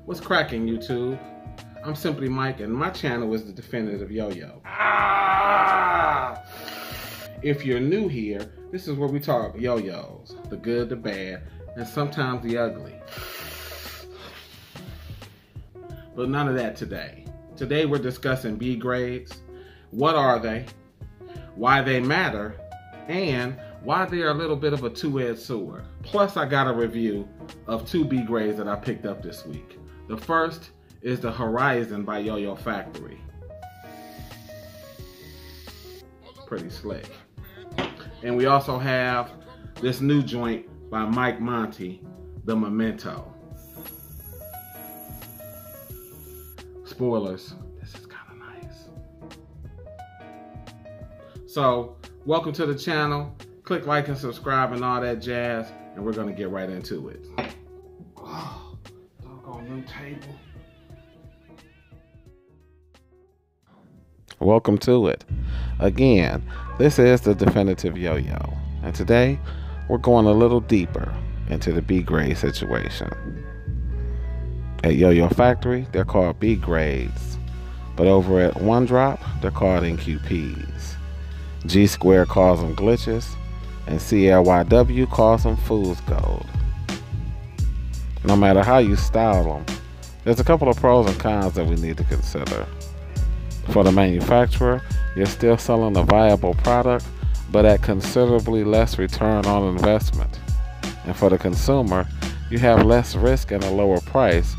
What's cracking, YouTube? I'm Simply Mike, and my channel is the Definitive Yo-Yo. If you're new here, this is where we talk yo-yos, the good, the bad, and sometimes the ugly. But none of that today. Today we're discussing B grades. What are they? Why they matter? And why they're a little bit of a two-edged sword. Plus, I got a review of 2 B grades that I picked up this week. The first is the Horizon by Yoyofactory. Pretty slick. And we also have this new joint by Monty, the Memento. Spoilers, this is kind of nice. So, welcome to the channel. Click like and subscribe and all that jazz, and we're gonna get right into it. Oh, doggone new table. Welcome to it. Again, this is the Definitive Yo-Yo, and today we're going a little deeper into the B grade situation. At Yoyofactory, they're called B grades, but over at One Drop, they're called NQPs. Gsquared calls them glitches, and CLYW calls them fool's gold. No matter how you style them, there's a couple of pros and cons that we need to consider. For the manufacturer, you're still selling a viable product, but at considerably less return on investment. And for the consumer, you have less risk and a lower price,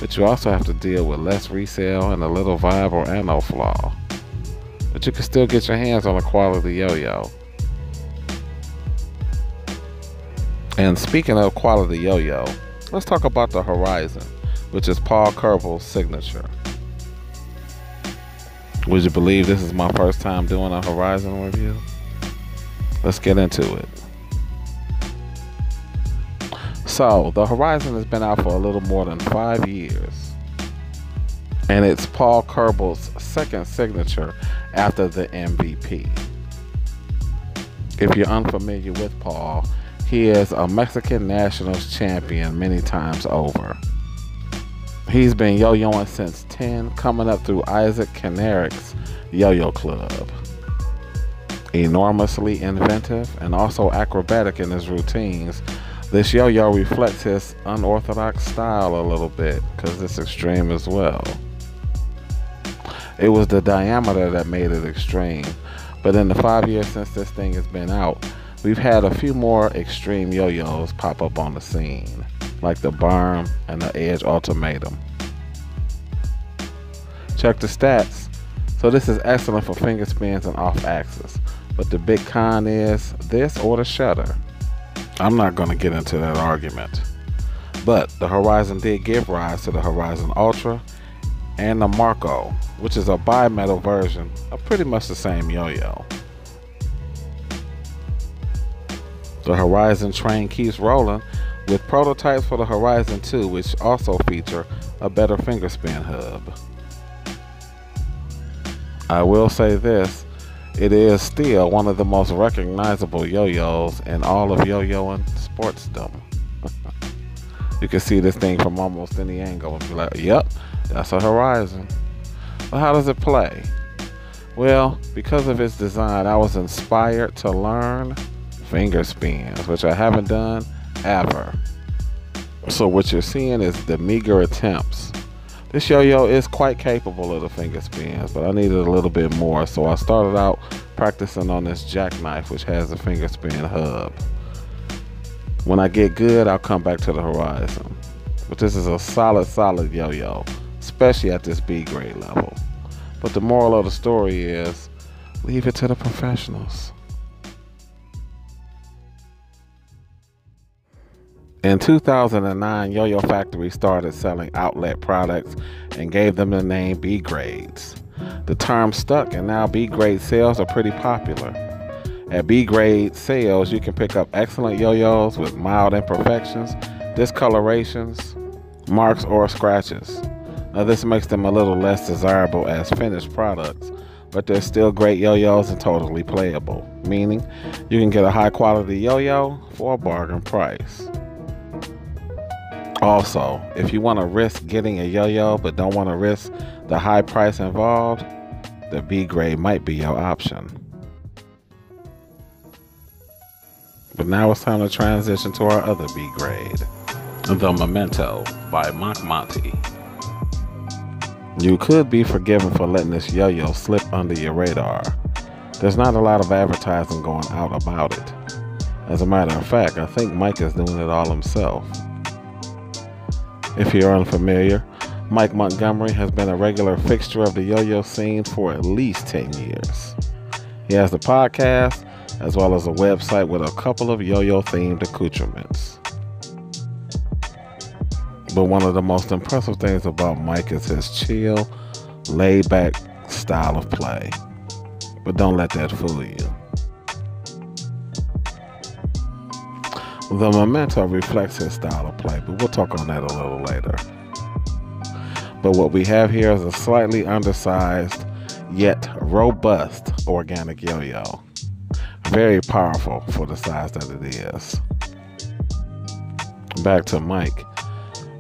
but you also have to deal with less resale and a little viable anode flaw. But you can still get your hands on a quality yo-yo. And speaking of quality yo-yo, let's talk about the Horizon, which is Paul Kerbel's signature. Would you believe this is my first time doing a Horizon review? Let's get into it. So, the Horizon has been out for a little more than 5 years. And it's Paul Kerbel's second signature after the MVP. If you're unfamiliar with Paul, he is a Mexican Nationals champion many times over. He's been yo-yoing since 10, coming up through Isaac Kanarik's Yo-Yo Club. Enormously inventive and also acrobatic in his routines, this yo-yo reflects his unorthodox style a little bit because it's extreme as well. It was the diameter that made it extreme, but in the 5 years since this thing has been out, we've had a few more extreme yo-yos pop up on the scene, like the Berm and the Edge Ultimatum. Check the stats. So this is excellent for finger spins and off axis, but the big con is this or the shutter. I'm not going to get into that argument, but the Horizon did give rise to the Horizon Ultra and the Marco, which is a bimetal version of pretty much the same yo-yo. The Horizon train keeps rolling with prototypes for the Horizon 2, which also feature a better finger spin hub. I will say this, it is still one of the most recognizable yo-yos in all of yo-yoing sportsdom. You can see this thing from almost any angle and be like, yep, that's a Horizon. But how does it play? Well, because of its design, I was inspired to learn finger spins, which I haven't done ever. So what you're seeing is the meager attempts. This yo-yo is quite capable of the finger spins, but I needed a little bit more, so I started out practicing on this Jackknife, which has a finger spin hub. When I get good, I'll come back to the Horizon. But this is a solid yo-yo, especially at this B grade level. But the moral of the story is, leave it to the professionals. In 2009, Yoyofactory started selling outlet products and gave them the name B grades. The term stuck, and now B grade sales are pretty popular. At B grade sales, you can pick up excellent yo-yos with mild imperfections, discolorations, marks, or scratches. Now this makes them a little less desirable as finished products, but they're still great yo-yos and totally playable, meaning you can get a high quality yo-yo for a bargain price. Also, if you want to risk getting a yo-yo but don't want to risk the high price involved, the B grade might be your option. But now it's time to transition to our other B grade, the Memento by Monty. You could be forgiven for letting this yo-yo slip under your radar. There's not a lot of advertising going out about it. As a matter of fact, I think Mike is doing it all himself. If you're unfamiliar, Mike Montgomery has been a regular fixture of the yo-yo scene for at least 10 years. He has a podcast as well as a website with a couple of yo-yo themed accoutrements. But one of the most impressive things about Mike is his chill, laid-back style of play. But don't let that fool you. The Memento reflects his style of play, but we'll talk on that a little later. But what we have here is a slightly undersized, yet robust organic yo-yo. Very powerful for the size that it is. Back to Mike.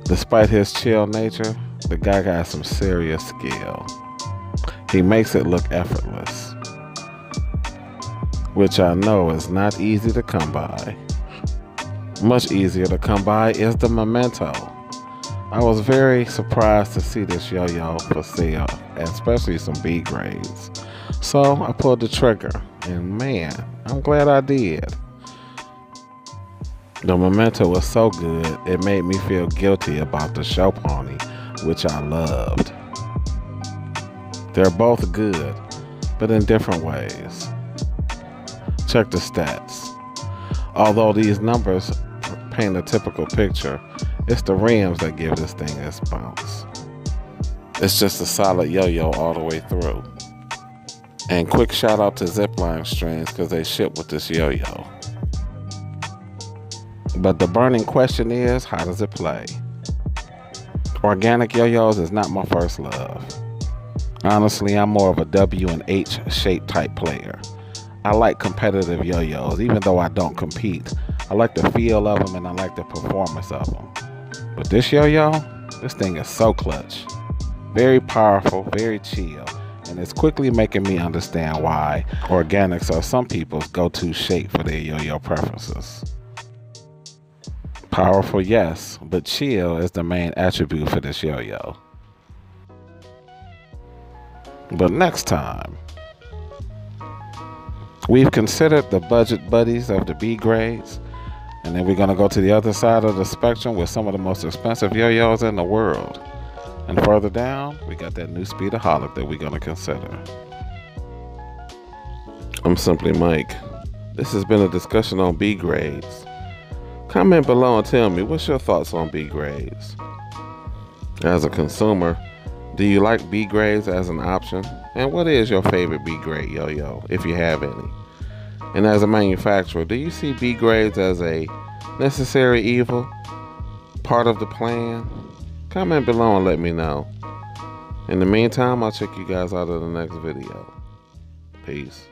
Despite his chill nature, the guy got some serious skill. He makes it look effortless, which I know is not easy to come by. Much easier to come by is the Memento. I was very surprised to see this yo-yo for sale, especially some B grades. So I pulled the trigger, and man, I'm glad I did. The Memento was so good, it made me feel guilty about the show pony, which I loved. They're both good, but in different ways. Check the stats. Although these numbers paint a typical picture, it's the rims that give this thing its bounce. It's just a solid yo-yo all the way through. And quick shout out to Zipline Strings because they ship with this yo-yo. But the burning question is, how does it play? Organic yo-yos is not my first love. Honestly, I'm more of a W and H shape type player. I like competitive yo-yos, even though I don't compete. I like the feel of them and I like the performance of them. But this yo-yo, this thing is so clutch. Very powerful, very chill, and it's quickly making me understand why organics are some people's go-to shape for their yo-yo preferences. Powerful, yes, but chill is the main attribute for this yo-yo. But next time, we've considered the budget buddies of the B grades, and then we're going to go to the other side of the spectrum with some of the most expensive yo-yos in the world. And further down, we got that new speedaholic that we're going to consider. I'm simply Mike. This has been a discussion on B grades. Comment below and tell me, what's your thoughts on B grades? As a consumer, do you like B grades as an option? And what is your favorite B grade yo-yo, if you have any? And as a manufacturer, do you see B grades as a necessary evil? Part of the plan? Comment below and let me know. In the meantime, I'll check you guys out in the next video. Peace.